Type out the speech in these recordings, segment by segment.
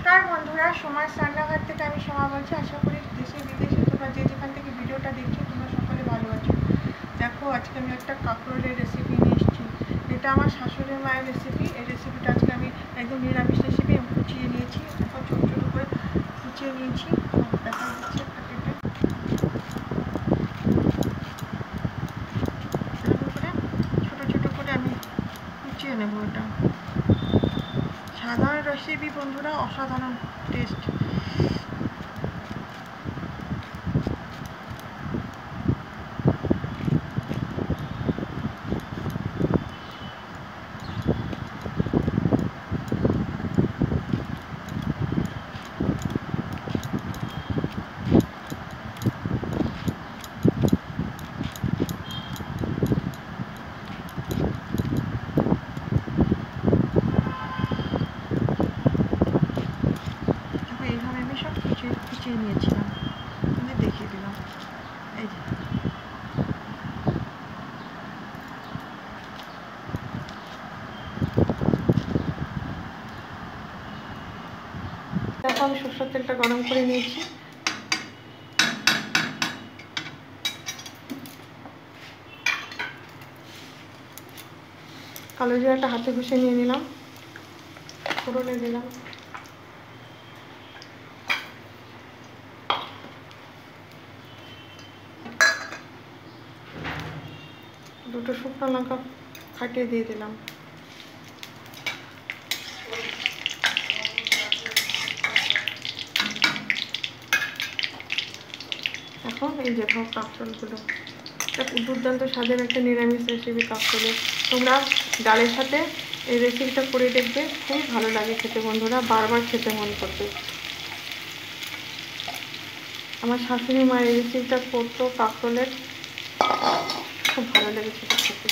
নমস্কার বন্ধুরা, সোমার রান্নাঘর থেকে আমি সোমা বলছি। আশা করি দেশে বিদেশে তোমরা যে যেখান থেকে ভিডিওটা দেখছো তোমরা সকলে ভালো আছো। দেখো, আজকে আমি একটা কাঁকরোলের রেসিপি নিয়ে এসেছি। এটা আমার শাশুড়ির মায়ের রেসিপি। এই রেসিপিটা আজকে আমি একদম নিরামিষ রেসিপি কুচিয়ে নিয়েছি, এখন ছোটো ছোটো করে কুচিয়ে নিয়েছি। দেখা যাচ্ছে একটা কেটে ছোটো ছোটো করে আমি কুচিয়ে নেবো। এটা সাধারণ রেসিপি বন্ধুরা, অসাধারণ টেস্ট। এইভাবে আমি সব কুচিয়ে নিয়েছিলাম, আমি দেখিয়ে দিলাম। এই যে দেখো, আমি সরষের তেলটা গরম করে নিয়েছি। কালো জিরাটা হাতে ঘষে নিয়ে নিলাম, ফোড়নে দিলাম দুটো শুকনো লঙ্কা ফাটিয়ে দিয়ে দিলাম। এখন এই যে কাঁকরোলগুলো, এটা দুর্দান্ত স্বাদের একটা নিরামিষ রেসিপি কাঁকরোলের। তোমরা ডালের সাথে এই রেসিপিটা করে দেখবে, খুবই ভালো লাগে খেতে বন্ধুরা, বারবার খেতে মন করবে। আমার শাশুড়ি মা এই রেসিপিটা করতো কাঁকরোলের, খুব ভালো লেগেছে খেতে।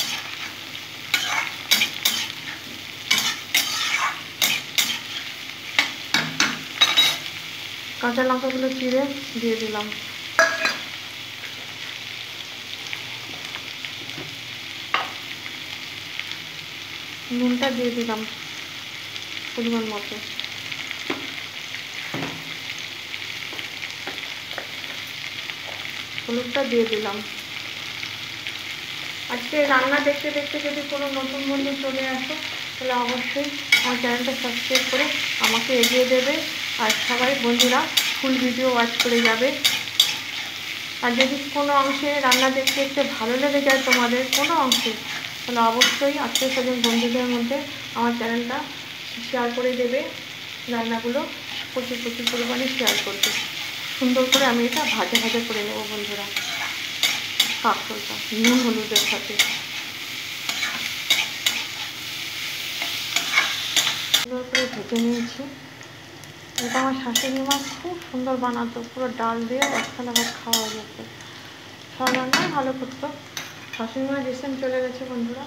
কাঁচা লঙ্কাগুলো চিড়ে দিয়ে দিলাম। নুনটা দিয়ে দিলাম পরিমাণ মতো। হলুদটা দিয়ে দিলাম। আজকে রান্না দেখতে দেখতে যদি কোনো নতুন বন্ধু চলে আসো, তাহলে অবশ্যই আমার চ্যানেলটা সাবস্ক্রাইব করে আমাকে এগিয়ে দেবে। আর সবাই বন্ধুরা ফুল ভিডিও ওয়াচ করে যাবে। আর যদি কোনো অংশে রান্না দেখতে দেখতে ভালো লেগে যায় তোমাদের কোনো অংশে, তাহলে অবশ্যই আত্মীয় স্বজন বন্ধুদের মধ্যে আমার চ্যানেলটা শেয়ার করে দেবে। রান্নাগুলো প্রচুর পরিমাণে শেয়ার করবে। সুন্দর করে আমি এটা ভাজা ভাজা করে নেব বন্ধুরা, কাঁকরোলটা নুন হলুদের সাথে সুন্দর করে ভেজে নিয়েছি। এটা আমার শাশুড়ি মা খুব সুন্দর বানাতো, পুরো ডাল দিয়ে একখানা ভাত খাওয়া যেত। সব রান্নাই ভালো করতো। শাশুড়ি মা রিসেন্ট চলে গেছে বন্ধুরা,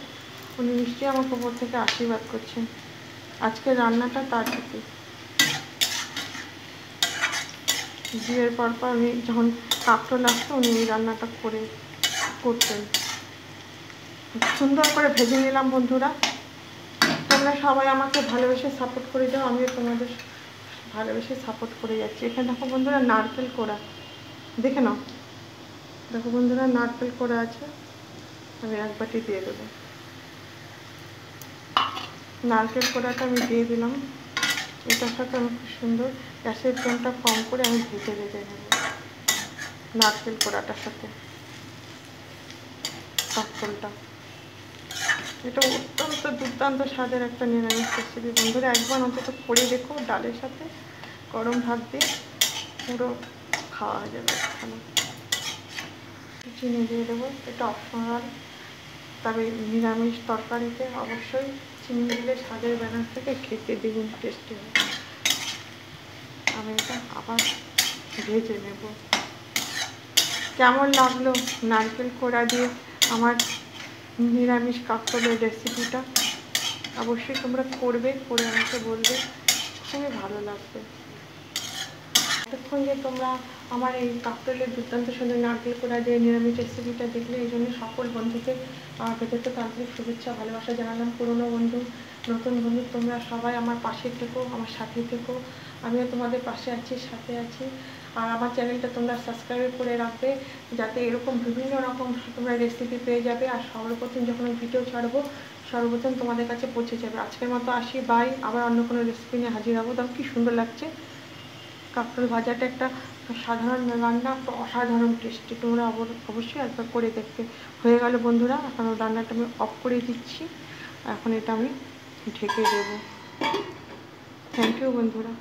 উনি নিশ্চয়ই আমাকে উপর থেকে আশীর্বাদ করছেন। আজকের রান্নাটা তার থেকে। বিয়ের পর উনি যখন কাঁকরোল আসতো, উনি এই রান্নাটা করতেন। সুন্দর করে ভেজে নিলাম বন্ধুরা। তোমরা সবাই আমাকে ভালোবেসে সাপোর্ট করে দাও, আমিও তোমাদের ভালোবেসে সাপোর্ট করে যাচ্ছি। এখানে দেখো বন্ধুরা নারকেল কোড়া, দেখে নাও। দেখো বন্ধুরা নারকেল কোড়া আছে, আমি এক বাটি দিয়ে দেবো। নারকেল কোড়াটা আমি দিয়ে দিলাম। এটার সাথে আমি খুব সুন্দর গ্যাসের ফ্লেমটা কম করে আমি ভেজে নেব নারকেল কোড়াটার সাথে কাঁকরোলটা। এটা অত্যন্ত দুর্দান্ত স্বাদের একটা নিরামিষ রেসিপি বন্ধুরা, একবার অন্তত করে দেখো। ডালের সাথে গরম ভাত দিয়ে পুরো খাওয়া হয়ে যাবে। এখানে চিনি দিয়ে দেবো, এটা অপশনাল, তবে নিরামিষ তরকারিতে অবশ্যই চিনি দিলে স্বাদের ব্যানার থেকে খেতে দ্বিগুণ টেস্টি হবে। আমি এটা আবার ভেজে নেব। কেমন লাগলো নারকেল কোড়া দিয়ে আমার নিরামিষ কাঁকরোলের রেসিপিটা? অবশ্যই তোমরা করবে, করে আমাকে বলবে, খুবই ভালো লাগবে। এতক্ষণ যে তোমরা আমার এই কাঁকরোলের দুর্দান্ত সুন্দর নারকেল কোড়া দিয়ে নিরামিষ রেসিপিটা দেখলে, এই জন্য সকল বন্ধুকে ভেতরতে তান্ত্রিক শুভেচ্ছা ভালোবাসা জানালাম। পুরনো বন্ধু নতুন বন্ধু তোমরা সবাই আমার পাশে থেকো, আমার সাথে থেকো, আমিও তোমাদের পাশে আছি, সাথে আছি। আর আমার চ্যানেলটা তোমরা সাবস্ক্রাইব করে রাখবে, যাতে এরকম বিভিন্ন রকম তোমরা রেসিপি পেয়ে যাবে। আর সর্বপ্রথম যখন ভিডিও ছাড়বো সর্বপ্রথম তোমাদের কাছে পৌঁছে যাবে। আজকের মতো আসি, বাই। আবার অন্য কোনো রেসিপি নিয়ে হাজির হবো। তবে কি সুন্দর লাগছে কাঁকরোল ভাজাটা, একটা সাধারণ রান্না, অসাধারণ টেস্টি। তোমরা অবশ্যই একবার করে দেখতে। হয়ে গেল বন্ধুরা, এখন রান্নাটা আমি অফ করে দিচ্ছি। এখন এটা আমি ঢেকে দেবো। থ্যাংক ইউ বন্ধুরা।